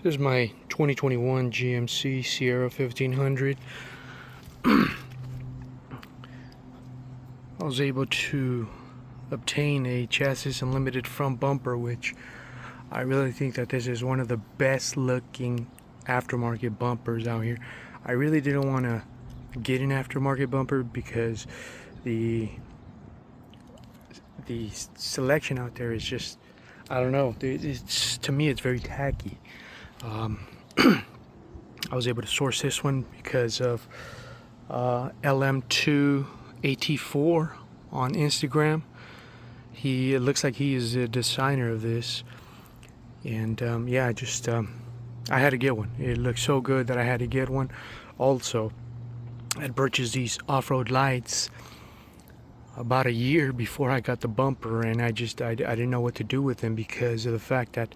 This is my 2021 GMC Sierra 1500. I was able to obtain a chassis unlimited front bumper, which I really think that this is one of the best looking aftermarket bumpers out here. I really didn't want to get an aftermarket bumper because the selection out there is just, I don't know, to me it's very tacky. I was able to source this one because of LM2AT4 on Instagram. It looks like he is a designer of this, and yeah, I had to get one. It looked so good that I had to get one. Also, I purchased these off-road lights about a year before I got the bumper, and I didn't know what to do with them because of the fact that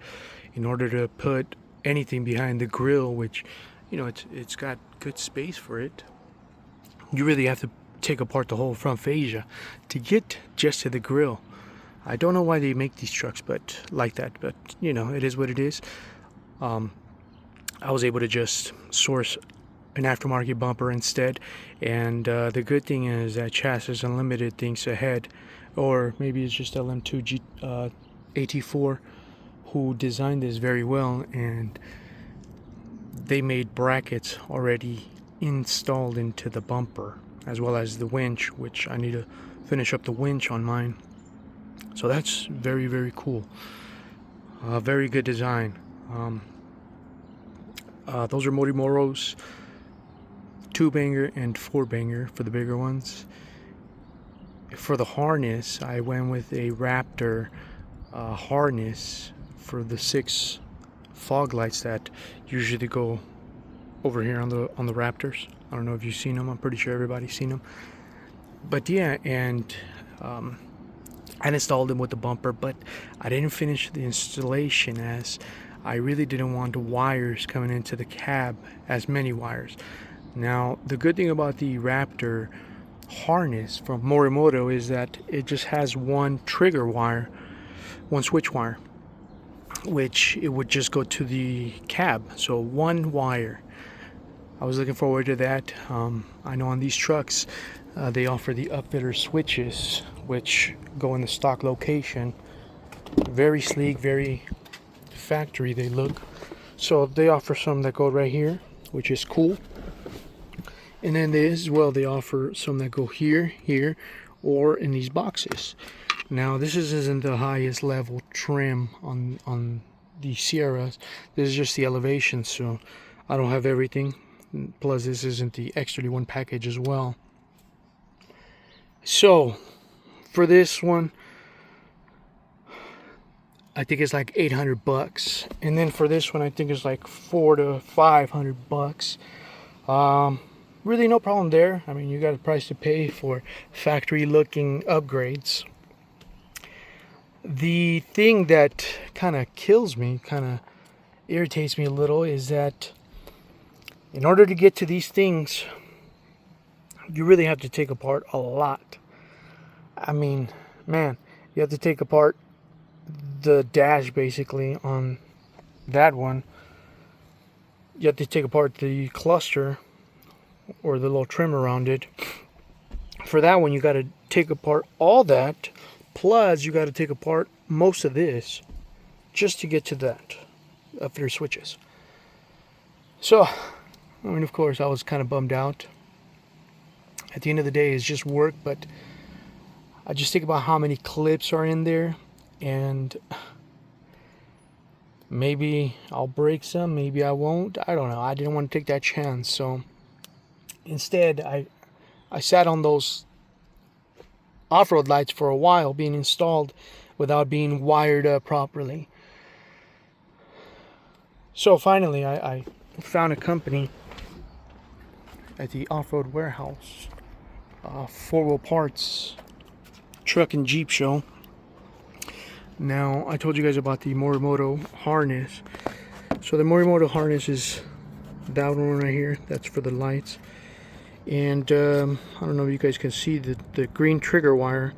in order to put anything behind the grill, which, you know, it's got good space for it, you really have to take apart the whole front fascia to get just to the grill. I don't know why they make these trucks but like that, but you know, it is what it is. I was able to just source an aftermarket bumper instead, and the good thing is that Chassis Unlimited thinks ahead, or maybe it's just LM2AT4 who designed this very well, and they made brackets already installed into the bumper, as well as the winch, which I need to finish up the winch on mine. So that's very, very cool. Very good design. Those are Morimoto's 2-banger and 4-banger for the bigger ones. For the harness, I went with a Raptor harness for the 6 fog lights that usually go over here on the Raptors. I don't know if you've seen them. I'm pretty sure everybody's seen them. But yeah, and I installed them with the bumper, but I didn't finish the installation as I really didn't want the wires coming into the cab, as many wires. Now, the good thing about the Raptor harness from Morimoto is that it just has one trigger wire, one switch wire, which it would just go to the cab. So one wire. I was looking forward to that. I know on these trucks they offer the upfitter switches, which go in the stock location. Very sleek, very factory they look. So they offer some that go right here, which is cool. And then as well, they offer some that go here, here, or in these boxes. Now, this isn't the highest level trim on the Sierras. This is just the elevation, so I don't have everything. Plus, this isn't the X31 package as well. So, for this one, I think it's like $800, and then for this one, I think it's like $400 to $500. Really, no problem there. I mean, you got a price to pay for factory-looking upgrades. The thing that kind of kills me, kind of irritates me a little, is that in order to get to these things, you really have to take apart a lot. I mean, man, you have to take apart the dash basically on that one. You have to take apart the cluster or the little trim around it. For that one, you got to take apart all that, plus you got to take apart most of this just to get to that upfitter switches. So, I mean, of course, I was kind of bummed out. At the end of the day, it's just work, but I just think about how many clips are in there, and maybe I'll break some, maybe I won't. I don't know. I didn't want to take that chance, so instead, I sat on those off-road lights for a while being installed without being wired up properly. So finally, I found a company at the Off-Road Warehouse, 4-wheel parts, truck and Jeep show. Now, I told you guys about the Morimoto harness. So the Morimoto harness is that one right here. That's for the lights. And I don't know if you guys can see the green trigger wire,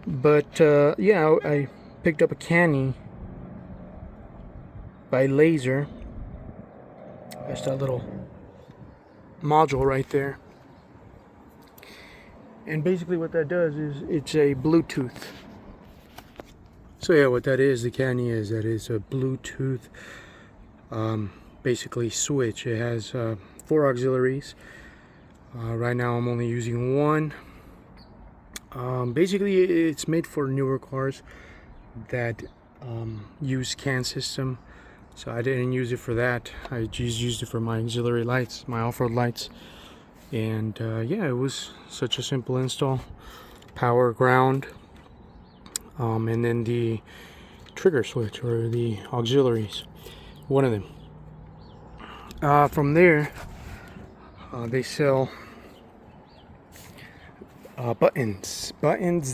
but yeah, I picked up a Canny by Lazer. That's that little module right there. And basically what that does is it's a Bluetooth. So yeah, what that is, the Canny is, that is a Bluetooth basically switch. It has 4 auxiliaries. Right now I'm only using one. Basically it's made for newer cars that use CAN system. So I didn't use it for that. I just used it for my auxiliary lights, my off-road lights. And yeah, it was such a simple install. Power, ground, and then the trigger switch, or the auxiliaries, one of them. From there, they sell buttons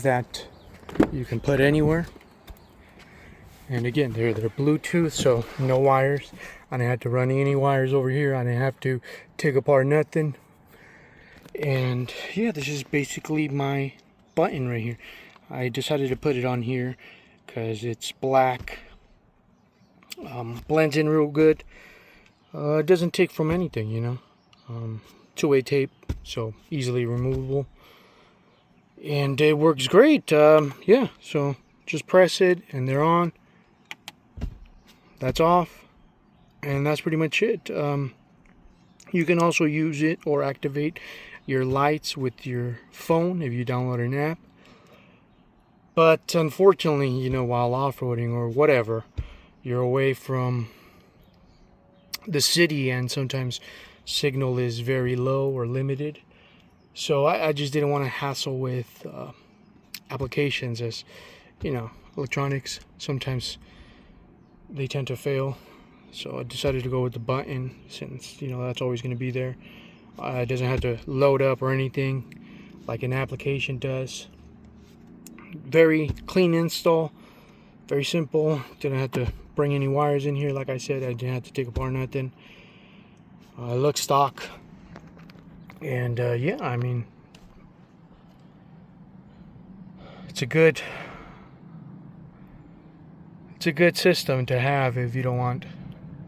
that you can put anywhere. And again, they're Bluetooth, so no wires. I didn't have to run any wires over here. I didn't have to take apart nothing. And yeah, this is basically my button right here. I decided to put it on here because it's black, blends in real good. It doesn't take from anything, you know. 2-way tape, so easily removable, and it works great. Yeah, so just press it and they're on. That's off, and that's pretty much it. You can also use it or activate your lights with your phone if you download an app. But unfortunately, you know, while off-roading or whatever, you're away from the city and sometimes signal is very low or limited. So I just didn't want to hassle with applications, as you know, electronics, sometimes they tend to fail. So I decided to go with the button, since, you know, that's always going to be there. It doesn't have to load up or anything like an application does. Very clean install, very simple. Didn't have to bring any wires in here. Like I said, I didn't have to take apart nothing. It looks stock, and yeah, I mean, it's a good system to have if you don't want,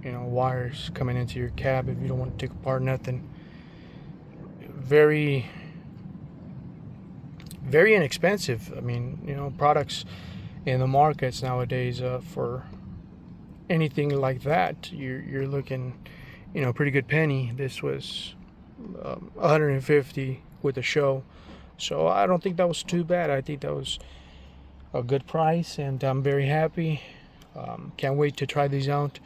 you know, wires coming into your cab, if you don't want to take apart nothing. Very inexpensive. I mean, you know, products in the markets nowadays, for anything like that, you're looking, you know, pretty good penny. This was 150 with the show, so I don't think that was too bad. I think that was a good price, and I'm very happy. Can't wait to try these out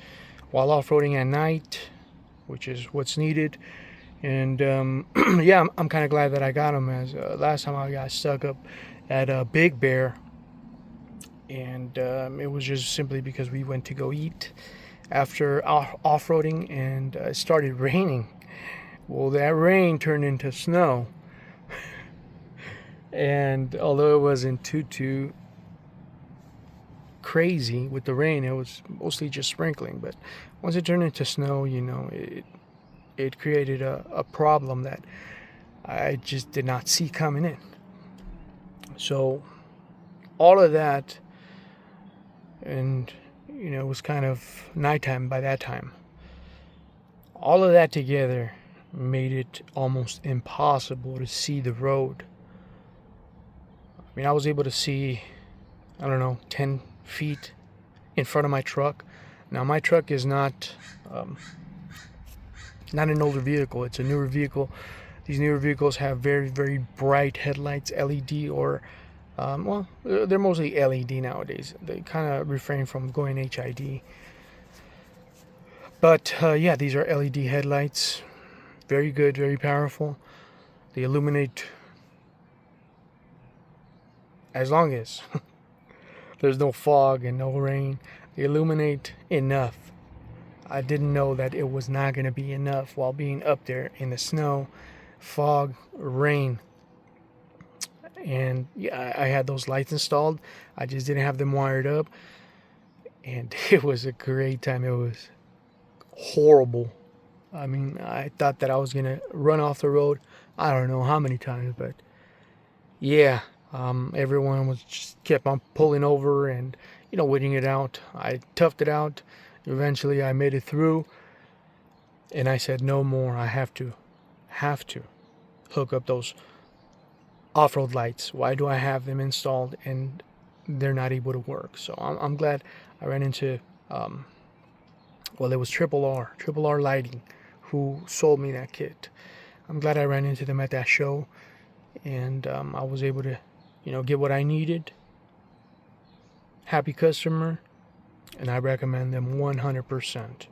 while off-roading at night, which is what's needed. And yeah, I'm kind of glad that I got them, as last time I got stuck up at Big Bear, and it was just simply because we went to go eat after off-roading, and it started raining. Well, that rain turned into snow, and although it wasn't too crazy with the rain, it was mostly just sprinkling. But once it turned into snow, you know, it created a problem that I just did not see coming in. So all of that, and you know, it was kind of nighttime by that time. All of that together made it almost impossible to see the road. I mean, I was able to see, I don't know, 10 feet in front of my truck. Now, my truck is not an older vehicle. It's a newer vehicle. These newer vehicles have very, very bright headlights, LED, or well, they're mostly LED nowadays. They kind of refrain from going HID. But yeah, these are LED headlights. Very good, very powerful. They illuminate as long as there's no fog and no rain. They illuminate enough. I didn't know that it was not going to be enough while being up there in the snow, fog, rain. And yeah, I had those lights installed. I just didn't have them wired up. And it was a great time. It was horrible. I mean, I thought that I was going to run off the road. I don't know how many times, but yeah, everyone was just kept on pulling over and, you know, waiting it out. I toughed it out, Eventually I made it through, and I said no more. I have to hook up those off-road lights. Why do I have them installed and they're not able to work? So I'm glad I ran into well, it was Triple R Lighting who sold me that kit. I'm glad I ran into them at that show, and I was able to, get what I needed. Happy customer, and I recommend them 100%.